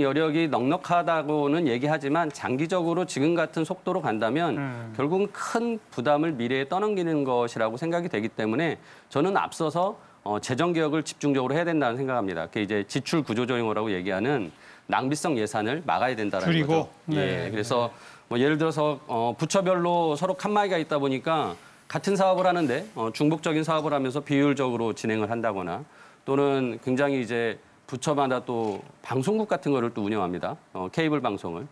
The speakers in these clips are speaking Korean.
여력이 넉넉하다고는 얘기하지만 장기적으로 지금 같은 속도로 간다면 결국은 큰 부담을 미래에 떠넘기는 것이라고 생각이 되기 때문에 저는 앞서서 재정 개혁을 집중적으로 해야 된다는 생각합니다. 그게 이제 지출 구조조정이라고 얘기하는 낭비성 예산을 막아야 된다는 거죠. 네. 예, 그래서 뭐 예를 들어서 부처별로 서로 칸막이가 있다 보니까 같은 사업을 하는데 중복적인 사업을 하면서 비효율적으로 진행을 한다거나 또는 굉장히 이제 부처마다 또 방송국 같은 거를 또 운영합니다. 케이블 방송을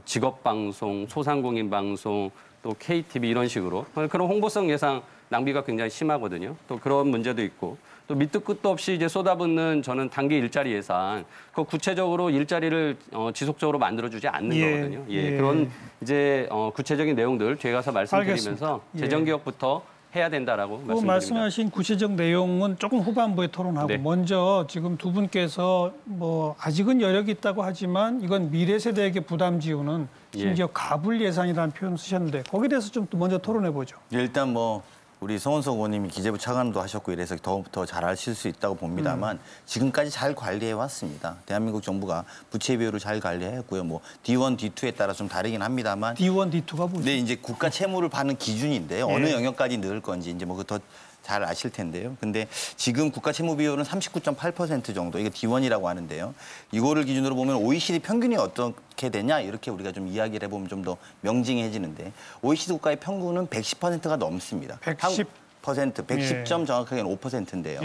직업 방송, 소상공인 방송, 또 KTV 이런 식으로 그런 홍보성 예산 낭비가 굉장히 심하거든요. 또 그런 문제도 있고 또 밑도 끝도 없이 이제 쏟아붓는 저는 단기 일자리 예산, 그 구체적으로 일자리를 지속적으로 만들어주지 않는 거거든요. 그런 이제 구체적인 내용들 뒤에 가서 말씀드리면서 재정 개혁부터 해야 된다라고 말씀드립니다. 말씀하신 구체적 내용은 조금 후반부에 토론하고 네. 먼저 지금 두 분께서 뭐 아직은 여력이 있다고 하지만 이건 미래 세대에게 부담 지우는 심지어 가불 예산이라는 표현을 쓰셨는데 거기에 대해서 좀 먼저 토론해 보죠. 일단 뭐 우리 성원석 의원님이 기재부 차관도 하셨고 이래서 더욱더 잘 아실 수 있다고 봅니다만 지금까지 잘 관리해 왔습니다. 대한민국 정부가 부채 비율을 잘 관리했고요. 뭐 D1, D2에 따라 좀 다르긴 합니다만 D1, D2가 뭐죠? 네, 이제 국가 채무를 받는 기준인데요. 어느 영역까지 넣을 건지 이제 뭐 더 잘 아실 텐데요. 근데 지금 국가 채무 비율은 39.8% 정도, 이게 D1이라고 하는데요. 이거를 기준으로 보면 OECD 평균이 어떻게 되냐 이렇게 우리가 좀 이야기를 해보면 좀 더 명징해지는데 OECD 국가의 평균은 110%가 넘습니다. 110%. 110점 정확하게는 5%인데요.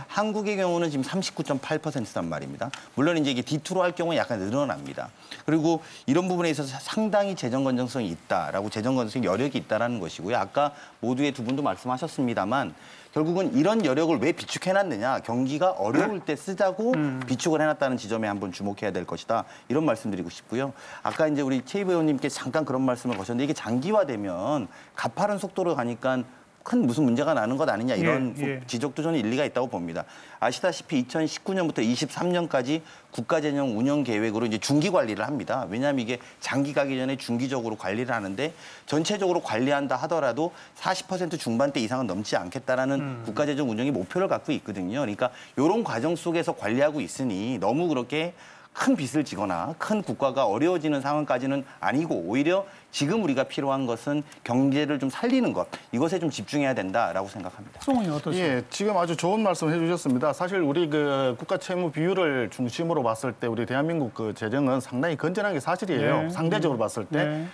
한국의 경우는 지금 39.8%란 말입니다. 물론 이제 이게 D2로 할 경우는 약간 늘어납니다. 그리고 이런 부분에 있어서 상당히 재정 건전성이 있다라고 재정 건전성 여력이 있다라는 것이고요. 아까 모두의 두 분도 말씀하셨습니다만 결국은 이런 여력을 왜 비축해놨느냐. 경기가 어려울 때 쓰자고 비축을 해놨다는 지점에 한번 주목해야 될 것이다. 이런 말씀드리고 싶고요. 아까 이제 우리 최 의원님께 잠깐 그런 말씀을 거셨는데 이게 장기화되면 가파른 속도로 가니까 큰 무슨 문제가 나는 것 아니냐 이런 지적도 저는 일리가 있다고 봅니다. 아시다시피 2019년부터 23년까지 국가재정 운영 계획으로 이제 중기 관리를 합니다. 왜냐하면 이게 장기 가기 전에 중기적으로 관리를 하는데 전체적으로 관리한다 하더라도 40% 중반대 이상은 넘지 않겠다라는 국가재정 운영의 목표를 갖고 있거든요. 그러니까 이런 과정 속에서 관리하고 있으니 너무 그렇게 큰 빚을 지거나 큰 국가가 어려워지는 상황까지는 아니고 오히려 지금 우리가 필요한 것은 경제를 좀 살리는 것, 이것에 좀 집중해야 된다라고 생각합니다. 송은이 어떠세요? 예, 지금 아주 좋은 말씀 해주셨습니다. 사실 우리 그 국가 채무 비율을 중심으로 봤을 때 우리 대한민국 그 재정은 상당히 건전한 게 사실이에요. 상대적으로 봤을 때.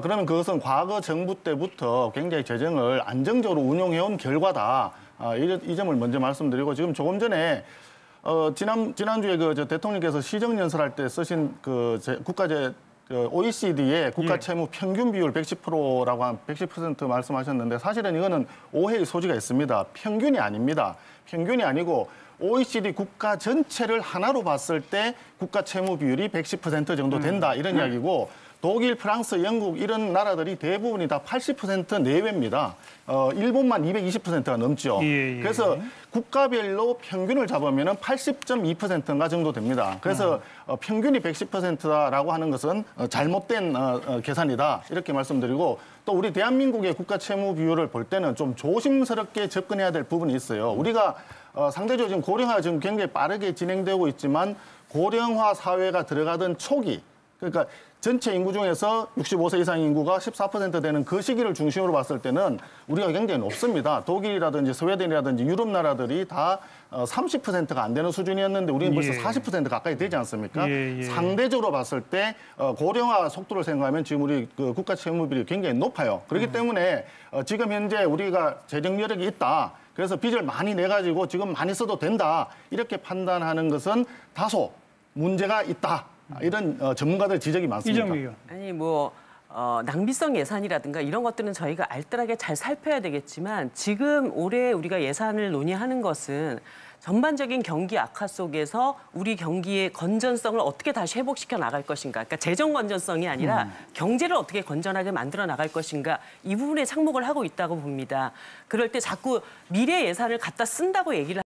그러면 그것은 과거 정부 때부터 굉장히 재정을 안정적으로 운용해온 결과다. 이 점을 먼저 말씀드리고 지금 조금 전에 지난주에 저 대통령께서 시정연설할 때 쓰신 OECD의 국가 채무 평균 비율 110%라고 한 110% 말씀하셨는데 사실은 이거는 오해의 소지가 있습니다. 평균이 아닙니다. 평균이 아니고 OECD 국가 전체를 하나로 봤을 때 국가 채무 비율이 110% 정도 된다 이런 이야기고 독일, 프랑스, 영국 이런 나라들이 대부분이 다 80% 내외입니다. 일본만 220%가 넘죠. 그래서 국가별로 평균을 잡으면 80.2%인가 정도 됩니다. 그래서 평균이 110%다라고 하는 것은 잘못된 계산이다 이렇게 말씀드리고 또 우리 대한민국의 국가 채무 비율을 볼 때는 좀 조심스럽게 접근해야 될 부분이 있어요. 우리가 상대적으로 지금 고령화가 지금 굉장히 빠르게 진행되고 있지만 고령화 사회가 들어가던 초기 그러니까 전체 인구 중에서 65세 이상 인구가 14% 되는 그 시기를 중심으로 봤을 때는 우리가 굉장히 높습니다. 독일이라든지 스웨덴이라든지 유럽 나라들이 다 30%가 안 되는 수준이었는데 우리는 벌써 40% 가까이 되지 않습니까? 상대적으로 봤을 때 고령화 속도를 생각하면 지금 우리 그 국가 채무 비율이 굉장히 높아요. 그렇기 때문에 지금 현재 우리가 재정 여력이 있다. 그래서 빚을 많이 내가지고 지금 많이 써도 된다. 이렇게 판단하는 것은 다소 문제가 있다. 이런 전문가들 지적이 많습니다. 이정미 의원. 아니 뭐 낭비성 예산이라든가 이런 것들은 저희가 알뜰하게 잘 살펴야 되겠지만 지금 올해 우리가 예산을 논의하는 것은 전반적인 경기 악화 속에서 우리 경기의 건전성을 어떻게 다시 회복시켜 나갈 것인가. 그러니까 재정 건전성이 아니라 경제를 어떻게 건전하게 만들어 나갈 것인가. 이 부분에 착목을 하고 있다고 봅니다. 그럴 때 자꾸 미래 예산을 갖다 쓴다고 얘기를